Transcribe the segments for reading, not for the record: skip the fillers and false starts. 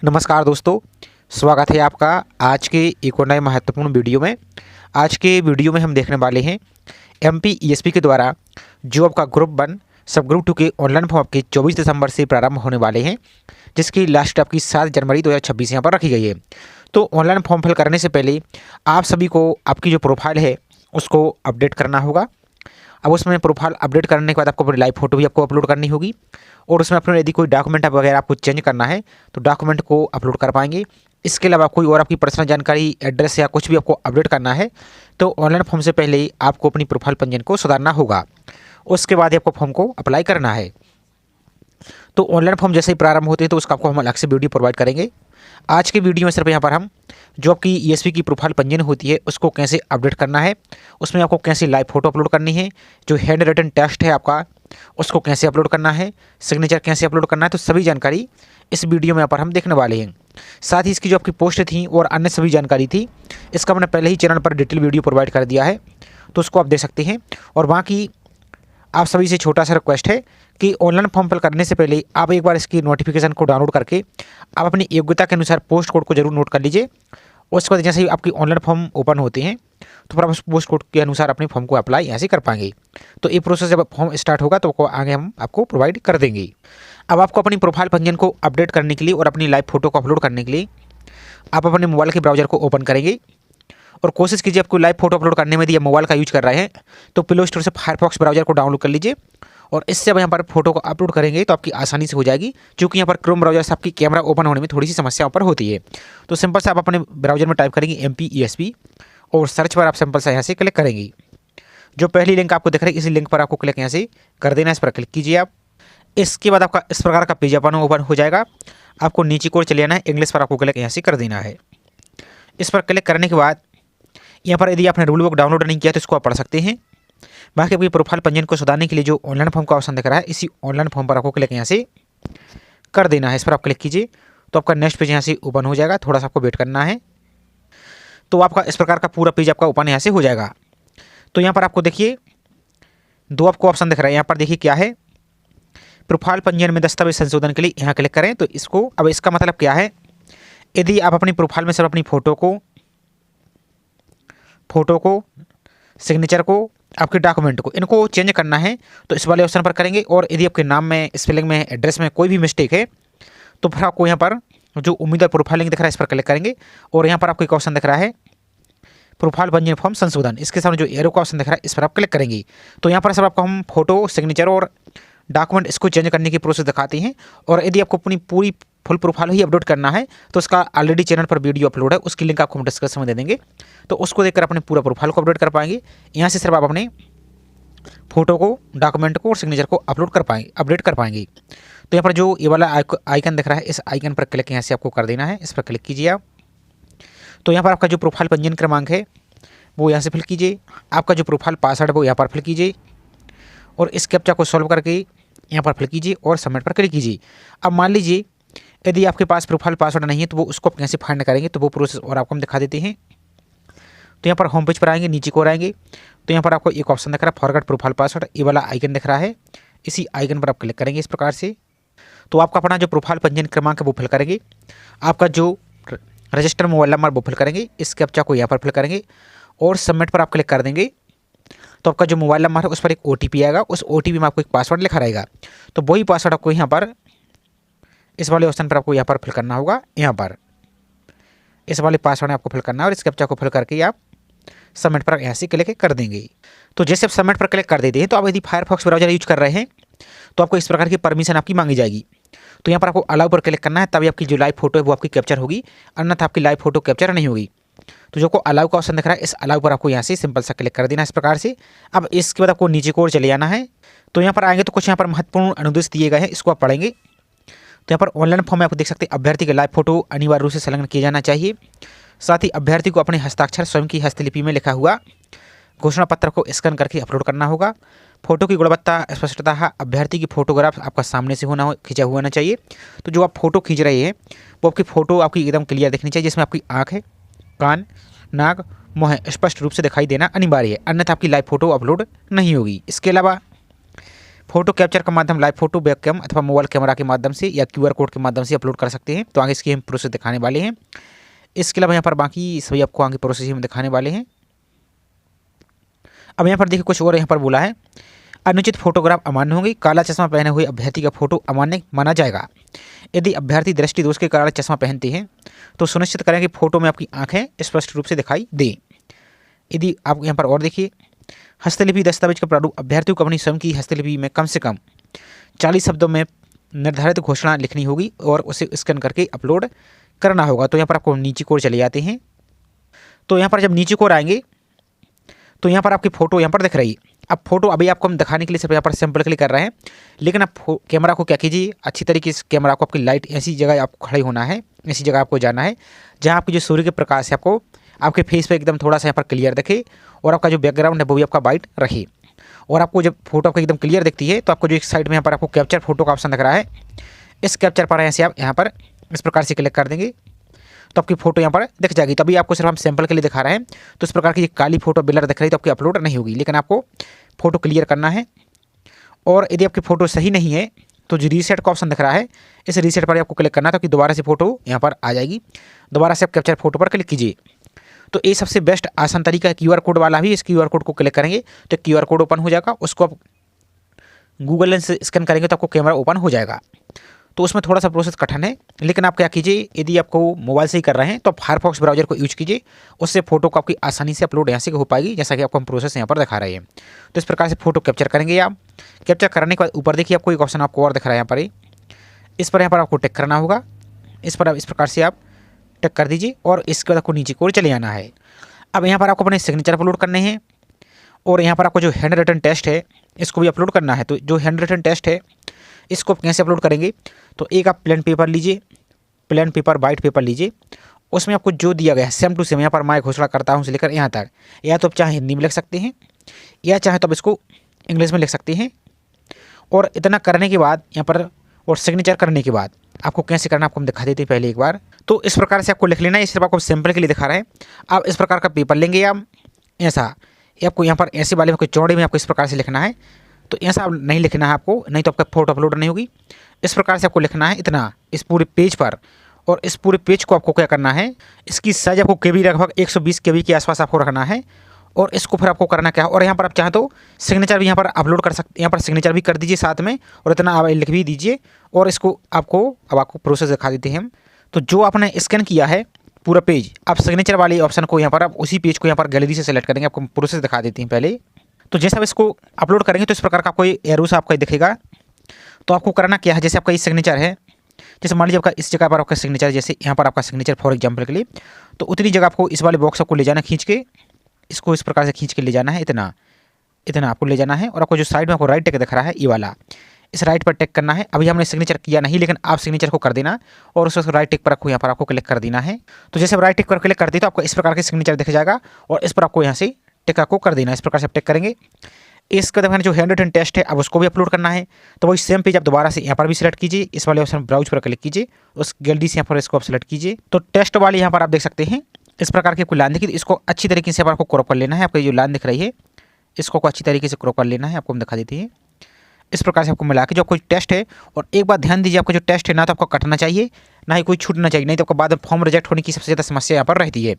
नमस्कार दोस्तों, स्वागत है आपका आज के एक और नए महत्वपूर्ण वीडियो में। आज के वीडियो में हम देखने वाले हैं एमपीईएसपी के द्वारा जो आपका ग्रुप 1 सब ग्रुप 2 के ऑनलाइन फॉर्म आपके 24 दिसंबर से प्रारंभ होने वाले हैं, जिसकी लास्ट आपकी 7 जनवरी 2026 यहाँ पर रखी गई है। तो ऑनलाइन फॉर्म फिल करने से पहले आप सभी को आपकी जो प्रोफाइल है उसको अपडेट करना होगा। अब उसमें प्रोफाइल अपडेट करने के बाद आपको अपनी लाइव फोटो भी आपको अपलोड करनी होगी और उसमें अपने यदि कोई डॉक्यूमेंट वगैरह आपको चेंज करना है तो डॉक्यूमेंट को अपलोड कर पाएंगे। इसके अलावा कोई और आपकी पर्सनल जानकारी, एड्रेस या कुछ भी आपको अपडेट करना है तो ऑनलाइन फॉर्म से पहले ही आपको अपनी प्रोफाइल पंजीयन को सुधारना होगा। उसके बाद ही आपको फॉर्म को अप्लाई करना है। तो ऑनलाइन फॉर्म जैसे ही प्रारंभ होते हैं तो उसका आपको हम अलग से वीडियो प्रोवाइड करेंगे। आज की वीडियो में सिर्फ यहाँ पर हम जो आपकी ईएसपी की प्रोफाइल पंजीयन होती है उसको कैसे अपडेट करना है, उसमें आपको कैसे लाइव फोटो अपलोड करनी है, जो हैंड रिटन टेस्ट है आपका उसको कैसे अपलोड करना है, सिग्नेचर कैसे अपलोड करना है, तो सभी जानकारी इस वीडियो में यहाँ पर हम देखने वाले हैं। साथ ही इसकी जो आपकी पोस्ट थी और अन्य सभी जानकारी थी इसका मैंने पहले ही चैनल पर डिटेल वीडियो प्रोवाइड कर दिया है, तो उसको आप देख सकते हैं। और बाकी आप सभी से छोटा सा रिक्वेस्ट है कि ऑनलाइन फॉर्म फिल करने से पहले आप एक बार इसकी नोटिफिकेशन को डाउनलोड करके आप अपनी योग्यता के अनुसार पोस्ट कोड को जरूर नोट कर लीजिए। उसके बाद जैसे ही आपकी ऑनलाइन फॉर्म ओपन होते हैं तो फिर आप उस पोस्ट कोड के अनुसार अपने फॉर्म को अप्लाई यहाँ से कर पाएंगे। तो ये प्रोसेस जब फॉर्म स्टार्ट होगा तो आगे हम आपको प्रोवाइड कर देंगे। अब आपको अपनी प्रोफाइल पंजीयन को अपडेट करने के लिए और अपनी लाइव फोटो को अपलोड करने के लिए आप अपने मोबाइल के ब्राउजर को ओपन करेंगे और कोशिश कीजिए आपको लाइव फोटो अपलोड करने में यदि आप मोबाइल का यूज कर रहे हैं तो प्ले स्टोर से फायरफॉक्स ब्राउजर को डाउनलोड कर लीजिए और इससे अब यहाँ पर फोटो को अपलोड करेंगे तो आपकी आसानी से हो जाएगी, क्योंकि यहाँ पर क्रोम ब्राउजर से आपकी कैमरा ओपन होने में थोड़ी सी समस्या पर होती है। तो सिंपल से आप अपने ब्राउजर में टाइप करेंगे एमपीईएसपी और सर्च पर आप सिंपल से यहाँ से क्लिक करेंगे। जो पहली लिंक आपको दिख रही है इसी लिंक पर आपको क्लिक यहाँ से कर देना है, इस पर क्लिक कीजिए आप। इसके बाद आपका इस प्रकार का पेज ओपन हो जाएगा। आपको नीचे को चले जाना है, इंग्लिश पर आपको क्लिक यहाँ से कर देना है। इस पर क्लिक करने के बाद यहाँ पर यदि आपने रूल बुक डाउनलोड नहीं किया तो इसको आप पढ़ सकते हैं। बाकी आपकी प्रोफाइल पंजीयन को सुधारने के लिए जो ऑनलाइन फॉर्म का ऑप्शन दिख रहा है इसी ऑनलाइन फॉर्म पर आपको क्लिक यहाँ से कर देना है। इस पर आप क्लिक कीजिए तो आपका नेक्स्ट पेज यहाँ से ओपन हो जाएगा। थोड़ा सा आपको वेट करना है तो आपका इस प्रकार का पूरा पेज आपका ओपन यहाँ से हो जाएगा। तो यहाँ पर आपको देखिए दो आपको ऑप्शन दिख रहा है। यहाँ पर देखिए क्या है, प्रोफाइल पंजीयन में दस्तावेज संशोधन के लिए यहाँ क्लिक करें तो इसको, अब इसका मतलब क्या है, यदि आप अपनी प्रोफाइल में सिर्फ अपनी फ़ोटो को सिग्नेचर को आपके डॉक्यूमेंट को इनको चेंज करना है तो इस वाले ऑप्शन पर करेंगे। और यदि आपके नाम में, स्पेलिंग में, एड्रेस में कोई भी मिस्टेक है तो फिर आपको यहाँ पर जो उम्मीदवार प्रोफाइलिंग दिख रहा है इस पर क्लिक करेंगे और यहाँ पर आपको एक ऑप्शन दिख रहा है प्रोफाइल पंजीयन फॉर्म संशोधन, इसके सामने जो एरो का ऑप्शन दिख रहा है इस पर आप क्लिक करेंगे। तो यहाँ पर सब आपको हम फोटो, सिग्नेचर और डॉक्यूमेंट इसको चेंज करने की प्रोसेस दिखाते हैं। और यदि आपको अपनी पूरी फुल प्रोफाइल ही अपलोड करना है तो उसका ऑलरेडी चैनल पर वीडियो अपलोड है, उसकी लिंक आपको हम डिस्क्रिप्शन में दे देंगे, तो उसको देखकर अपने पूरा प्रोफाइल को अपडेट कर पाएंगे। यहाँ से सिर्फ आप अपने फोटो को, डॉक्यूमेंट को और सिग्नेचर को अपडेट कर पाएंगे। तो यहाँ पर जो ये वाला आइकन दिख रहा है इस आइकन पर क्लिक यहाँ से आपको कर देना है। इस पर क्लिक कीजिए आप। तो यहाँ पर आपका जो प्रोफाइल पंजीयन क्रमांक है वो यहाँ से फिल कीजिए। आपका जो प्रोफाइल पासवर्ड है वो यहाँ पर फिल कीजिए और इस कैप्चा को सॉल्व करके यहाँ पर फिल कीजिए और सबमिट पर क्लिक कीजिए। अब मान लीजिए यदि आपके पास प्रोफाइल पासवर्ड नहीं है तो वो उसको आप कैसे फाइंड करेंगे, तो वो प्रोसेस और आपको हम दिखा देते हैं। तो यहाँ पर होम पेज पर आएंगे, नीचे को आएंगे तो यहाँ पर आपको एक ऑप्शन दिख रहा है फॉरगेट प्रोफाइल पासवर्ड, ये वाला आइकन दिख रहा है, इसी आइकन पर आप क्लिक करेंगे इस प्रकार से। तो आपका अपना जो प्रोफाइल पंजीयन क्रमांक है वो फिल करेंगे, आपका जो रजिस्टर मोबाइल नंबर वो फिल करेंगे, इस कैप्चा को यहाँ पर फिल करेंगे और सबमिट पर आप क्लिक कर देंगे। तो आपका जो मोबाइल नंबर है उस पर एक OTP आएगा, उस OTP में आपको एक पासवर्ड लिखा रहेगा, तो वही पासवर्ड आपको यहाँ पर इस वाले ऑप्शन पर आपको यहाँ पर फिल करना होगा। यहाँ पर इस वाले पासवर्ड आपको फिल करना है और इस कैप्चा को फिल करके आप सबमिट पर यहाँ से क्लिक कर देंगे। तो जैसे आप सबमिट पर क्लिक कर देते हैं तो आप यदि फायरफॉक्स ब्राउजर यूज कर रहे हैं तो आपको इस प्रकार की परमिशन आपकी मांगी जाएगी। तो यहाँ पर आपको अलाउ पर क्लिक करना है, तभी आपकी जो लाइव फोटो है वो आपकी कैप्चर होगी, अन्यथा आपकी लाइव फोटो कैप्चर नहीं होगी। तो जो को अलाउ का ऑप्शन दिख रहा है इस अलाउ पर आपको यहाँ से सिंपल सा क्लिक कर देना इस प्रकार से। अब इसके बाद आपको नीचे की ओर चले जाना है। तो यहाँ पर आएंगे तो कुछ यहाँ पर महत्वपूर्ण अनुदेश दिए गए हैं, इसको आप पढ़ेंगे। तो यहाँ पर ऑनलाइन फॉर्म में आप देख सकते हैं अभ्यर्थी का लाइव फोटो अनिवार्य रूप से संलग्न किया जाना चाहिए। साथ ही अभ्यर्थी को अपने हस्ताक्षर स्वयं की हस्तलिपि में लिखा हुआ घोषणा पत्र को स्कैन करके अपलोड करना होगा। फोटो की गुणवत्ता, स्पष्टता, अभ्यर्थी की फोटोग्राफ आपका सामने से खींचा हुआ होना चाहिए। तो जो आप फोटो खींच रहे हैं वो आपकी फ़ोटो आपकी एकदम क्लियर दिखनी चाहिए, जिसमें आपकी आँख है, कान, नाक, मुँह स्पष्ट रूप से दिखाई देना अनिवार्य है, अन्यथा आपकी लाइव फोटो अपलोड नहीं होगी। इसके अलावा फोटो कैप्चर का माध्यम लाइव फोटो वेबकैम अथवा मोबाइल कैमरा के माध्यम से या क्यूआर कोड के माध्यम से अपलोड कर सकते हैं। तो आगे इसकी हम प्रोसेस दिखाने वाले हैं। इसके अलावा यहाँ पर बाकी सभी आपको आगे प्रोसेस हम दिखाने वाले हैं। अब यहाँ पर देखिए कुछ और यहाँ पर बोला है, अनुचित फोटोग्राफ अमान्य होंगे। काला चश्मा पहने हुए अभ्यर्थी का फोटो अमान्य माना जाएगा। यदि अभ्यर्थी दृष्टि दोष के कारण चश्मा पहनते हैं तो सुनिश्चित करें कि फोटो में आपकी आंखें स्पष्ट रूप से दिखाई दें। यदि आप यहाँ पर और देखिए, हस्तलिपि दस्तावेज का प्रारूप अभ्यर्थियों को अपनी स्वयं की हस्तलिपि में कम से कम 40 शब्दों में निर्धारित घोषणा लिखनी होगी और उसे स्कैन करके अपलोड करना होगा। तो यहाँ पर आपको नीचे की ओर चले जाते हैं। तो यहाँ पर जब नीचे की ओर आएंगे तो यहाँ पर आपकी फ़ोटो यहाँ पर दिख रही है। अब फोटो अभी आपको हम दिखाने के लिए सिर्फ यहाँ पर सैंपल क्लिक कर रहे हैं, लेकिन आप कैमरा को क्या कीजिए, अच्छी तरीके से कैमरा को आपकी लाइट ऐसी जगह आपको खड़े होना है, ऐसी जगह आपको जाना है जहाँ आपकी जो सूर्य के प्रकाश है आपको आपके फेस पे एकदम थोड़ा सा यहाँ पर क्लियर दिखे और आपका जो बैकग्राउंड है वो भी आपका वाइट रहे। और आपको जब फोटो आपको एकदम क्लियर दिखती है तो आपको जो एक साइड में यहाँ पर आपको कैप्चर फोटो का ऑप्शन दिख रहा है, इस कैप्चर पर ऐसे आप यहाँ पर इस प्रकार से क्लिक कर देंगे तो आपकी फोटो यहाँ पर दिख जाएगी। तभी आपको सिर्फ हम सैंपल के लिए दिखा रहे हैं। तो इस प्रकार की ये काली फोटो बिलर दिख रही है तो आपकी अपलोड नहीं होगी, लेकिन आपको फोटो क्लियर करना है। और यदि आपकी फ़ोटो सही नहीं है तो जो रीसेट का ऑप्शन दिख रहा है, इस रीसेट पर आपको क्लिक करना है ताकि दोबारा से फोटो यहाँ पर आ जाएगी। दोबारा से आप कैप्चर फोटो पर क्लिक कीजिए। तो ये सबसे बेस्ट आसान तरीका है। क्यूआर कोड वाला भी, इस क्यूआर कोड को क्लिक करेंगे तो क्यूआर कोड ओपन हो जाएगा, उसको आप गूगल लेंस से स्कैन करेंगे तो आपको कैमरा ओपन हो जाएगा। तो उसमें थोड़ा सा प्रोसेस कठिन है, लेकिन आप क्या कीजिए, यदि आपको मोबाइल से ही कर रहे हैं तो आप फायरफॉक्स ब्राउजर को यूज कीजिए, उससे फोटो को आपकी आसानी से अपलोड यहाँ से हो पाएगी, जैसा कि आपको हम प्रोसेस यहाँ पर दिखा रहे हैं। तो इस प्रकार से फोटो कैप्चर करेंगे आप। कैप्चर करने के बाद ऊपर देखिए आपको एक ऑप्शन आपको और दिख रहा है यहाँ पर, इस पर यहाँ पर आपको टिक करना होगा। इस पर इस प्रकार से आप टिक कर दीजिए और इसके बाद आपको नीचे की ओर चले जाना है। अब यहाँ पर आपको अपने सिग्नेचर अपलोड करने हैं और यहाँ पर आपको जो हैंड रिटन टेस्ट है इसको भी अपलोड करना है। तो जो हैंड रिटन टेस्ट है इसको कैसे अपलोड करेंगे, तो एक आप प्लेन पेपर लीजिए, प्लेन पेपर वाइट पेपर लीजिए, उसमें आपको जो दिया गया है सेम टू सेम, यहाँ पर मैं घोषणा करता हूँ से लेकर यहाँ तक, या तो आप चाहे हिंदी में लिख सकते हैं या चाहे तो आप इसको इंग्लिश में लिख सकते हैं। और इतना करने के बाद यहाँ पर और सिग्नेचर करने के बाद आपको कैसे करना आपको हम दिखा देते हैं पहले एक बार। तो इस प्रकार से आपको लिख लेना है, सिर्फ आपको सैंपल के लिए दिखा रहे हैं। आप इस प्रकार का पेपर लेंगे आप ऐसा, आपको यहाँ पर ऐसे वाले में चौड़े में आपको इस प्रकार से लिखना है। तो ऐसा नहीं लिखना है आपको, नहीं तो आपका फोटो अपलोड नहीं होगी। इस प्रकार से आपको लिखना है इतना इस पूरे पेज पर, और इस पूरे पेज को आपको क्या करना है, इसकी साइज आपको केबी लगभग 120 केबी के आसपास आपको रखना है। और इसको फिर आपको करना क्या है, और यहाँ पर आप चाहें तो सिग्नेचर भी यहाँ पर अपलोड कर सकते, यहाँ पर सिग्नेचर भी कर दीजिए साथ में, और इतना आप लिख भी दीजिए। और इसको आपको प्रोसेस दिखा देते हैं हम। तो जो आपने स्कैन किया है पूरा पेज, आप सिग्नेचर वाले ऑप्शन को यहाँ पर आप उसी पेज को यहाँ पर गैलरी से सेलेक्ट करेंगे। आपको प्रोसेस दिखा देते हैं पहले। तो जैसे आप इसको अपलोड करेंगे तो इस प्रकार का कोई एरोस आपका दिखेगा। तो आपको करना क्या है, जैसे आपका ये सिग्नेचर है, जैसे मान लीजिए आपका इस जगह पर आपका सिग्नेचर, जैसे यहाँ पर आपका सिग्नेचर फॉर एग्जांपल के लिए, तो उतनी जगह आपको इस वाले बॉक्स आपको ले जाना, खींच के इसको इस प्रकार से खींच के ले जाना है, इतना इतना आपको ले जाना है। और आपको जो साइड में आपको राइट टिक दिख रहा है ये वाला, इस राइट पर टिक करना है। अभी हमने सिग्नेचर किया नहीं, लेकिन आप सिग्नेचर को कर देना और उसको राइट टिक पर आपको यहाँ पर आपको क्लिक कर देना है। तो जैसे आप राइट टिक पर क्लिक करते तो आपको इस प्रकार के सिग्नेचर दिख जाएगा और इस पर आपको यहाँ से टिक को कर देना। इस प्रकार से आप टिक करेंगे। इसके बाद जो हैंड रिटन टेस्ट है अब उसको भी अपलोड करना है। तो वही सेम पेज आप दोबारा से यहाँ पर भी सिलेक्ट कीजिए, इस वाले ऑप्शन ब्राउज पर क्लिक कीजिए, उस गैलरी से यहाँ पर इसको आप सिलेक्ट कीजिए। तो टेस्ट वाली यहाँ पर आप देख सकते हैं इस प्रकार की कोई लाइन दिखी, इसको अच्छी तरीके से आपको क्रॉप कर लेना है। आपको जो लाइन दिख रही है इसको अच्छी तरीके से क्रॉप कर लेना है। आपको हम दिखा देते हैं इस प्रकार से आपको मिला के जो कोई टेस्ट है। और एक बात ध्यान दीजिए, आपका जो टेस्ट है ना तो आपको कटना चाहिए, ना ही कोई छूटना चाहिए, नहीं तो आपको बाद में फॉर्म रिजेक्ट होने की सबसे ज़्यादा समस्या यहाँ पर रहती है।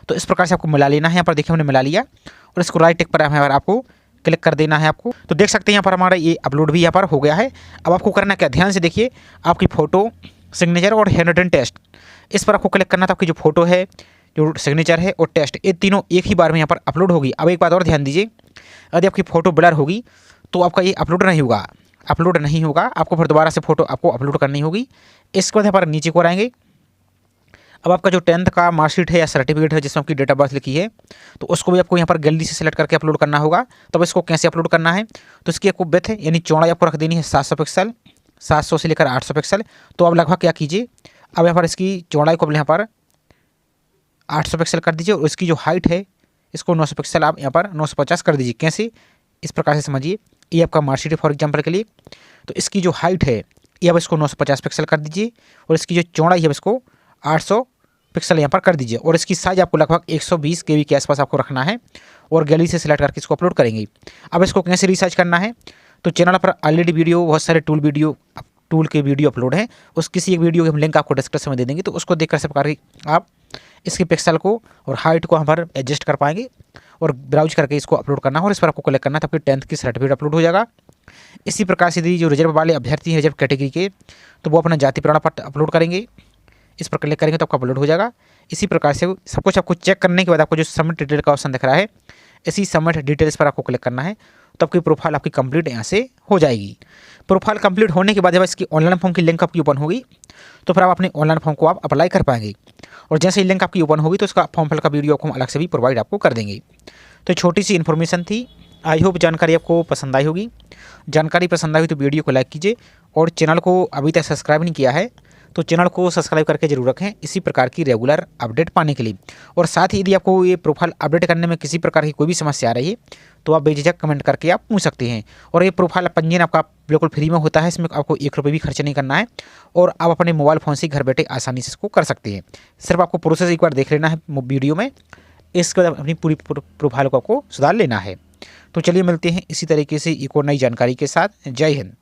तो इस प्रकार से आपको मिला लेना है। यहाँ पर देखिए हमने मिला लिया और इसको राइट टिक पर यहाँ पर आपको क्लिक कर देना है आपको। तो देख सकते हैं यहाँ पर हमारा ये अपलोड भी यहाँ पर हो गया है। अब आपको करना क्या, ध्यान से देखिए, आपकी फ़ोटो, सिग्नेचर और हैंड रिटन टेस्ट, इस पर आपको क्लिक करना था। आपकी जो फोटो है, जो सिग्नेचर है और टेस्ट, ये तीनों एक ही बार में यहाँ पर अपलोड होगी। अब एक बात और ध्यान दीजिए, यदि आपकी फ़ोटो ब्लर होगी तो आपका ये अपलोड नहीं होगा, आपको फिर दोबारा से फ़ोटो आपको अपलोड करनी होगी। इसके बाद यहाँ पर नीचे को आएंगे। अब आपका जो 10th का मार्कशीट है या सर्टिफिकेट है जिसमें आपकी डेट ऑफ बर्थ लिखी है, तो उसको भी आपको यहाँ पर गैलरी से सिलेक्ट करके अपलोड करना होगा। तब इसको कैसे अपलोड करना है, तो इसकी आपको विड्थ है यानी चौड़ाई आपको रख देनी है 700 पिक्सल, 700 से लेकर 800 पिक्सल। तो अब लगभग क्या कीजिए, अब यहाँ पर इसकी चौड़ाई को यहाँ पर 800 पिक्सल कर दीजिए और इसकी जो हाइट है इसको 900 पिक्सल आप यहाँ पर 950 कर दीजिए। कैसे, इस प्रकार से समझिए, ये आपका मार्कशीट है फॉर एग्जांपल के लिए, तो इसकी जो हाइट है ये अब इसको 950 पिक्सल कर दीजिए और इसकी जो चौड़ाई है इसको 800 पिक्सल यहाँ पर कर दीजिए। और इसकी साइज आपको लगभग 120 केबी के आसपास आपको रखना है और गैलरी से सिलेक्ट करके इसको अपलोड करेंगे। अब इसको कैसे रिसाइज करना है, तो चैनल पर ऑलरेडी वीडियो बहुत सारे टूल के वीडियो अपलोड हैं। उस किसी एक वीडियो के हम लिंक आपको डिस्क्रिप्शन में दे देंगे, तो उसको देखकर सब प्रकार आप इसके पिक्सल को और हाइट को हम पर एडजस्ट कर पाएंगे और ब्राउज करके इसको अपलोड करना है और इस पर आपको क्लिक करना है, तो आपकी 10th की सर्टिफिकेट अपलोड हो जाएगा। इसी प्रकार से यदि जो रिजर्व वाले अभ्यर्थी हैं रिजर्व कैटेगरी के, तो वो अपना जाति प्रमाण पत्र अपलोड करेंगे। इस पर क्लिक करेंगे तो आपका अपलोड हो जाएगा। इसी प्रकार से सब कुछ आपको चेक करने के बाद आपको जो सबमिट डिटेल का ऑप्शन दिख रहा है, इसी सबमिट डिटेल्स पर आपको क्लिक करना है, तो आपकी प्रोफाइल आपकी कंप्लीट यहाँ से हो जाएगी। प्रोफाइल कंप्लीट होने के बाद जब इसकी ऑनलाइन फॉर्म की लिंक आपकी ओपन होगी, तो फिर आप अपने ऑनलाइन फॉर्म को आप अप्लाई कर पाएंगे। और जैसे ही लिंक आपकी ओपन होगी तो इसका फॉर्म फिल का वीडियो आपको हम अलग से भी प्रोवाइड आपको कर देंगे। तो छोटी सी इन्फॉर्मेशन थी, आई होप जानकारी आपको पसंद आई होगी। जानकारी पसंद आई तो वीडियो को लाइक कीजिए और चैनल को अभी तक सब्सक्राइब नहीं किया है तो चैनल को सब्सक्राइब करके जरूर रखें इसी प्रकार की रेगुलर अपडेट पाने के लिए। और साथ ही यदि आपको ये प्रोफाइल अपडेट करने में किसी प्रकार की कोई भी समस्या आ रही है तो आप बेझिझक कमेंट करके आप पूछ सकते हैं। और ये प्रोफाइल पंजीयन आपका बिल्कुल फ्री में होता है, इसमें आपको 1 रुपये भी खर्च नहीं करना है और आप अपने मोबाइल फ़ोन से घर बैठे आसानी से इसको कर सकते हैं। सिर्फ आपको प्रोसेस एक बार देख लेना है वीडियो में, इसके बाद अपनी पूरी प्रोफाइल को आपको सुधार लेना है। तो चलिए मिलते हैं इसी तरीके से एक और नई जानकारी के साथ। जय हिंद।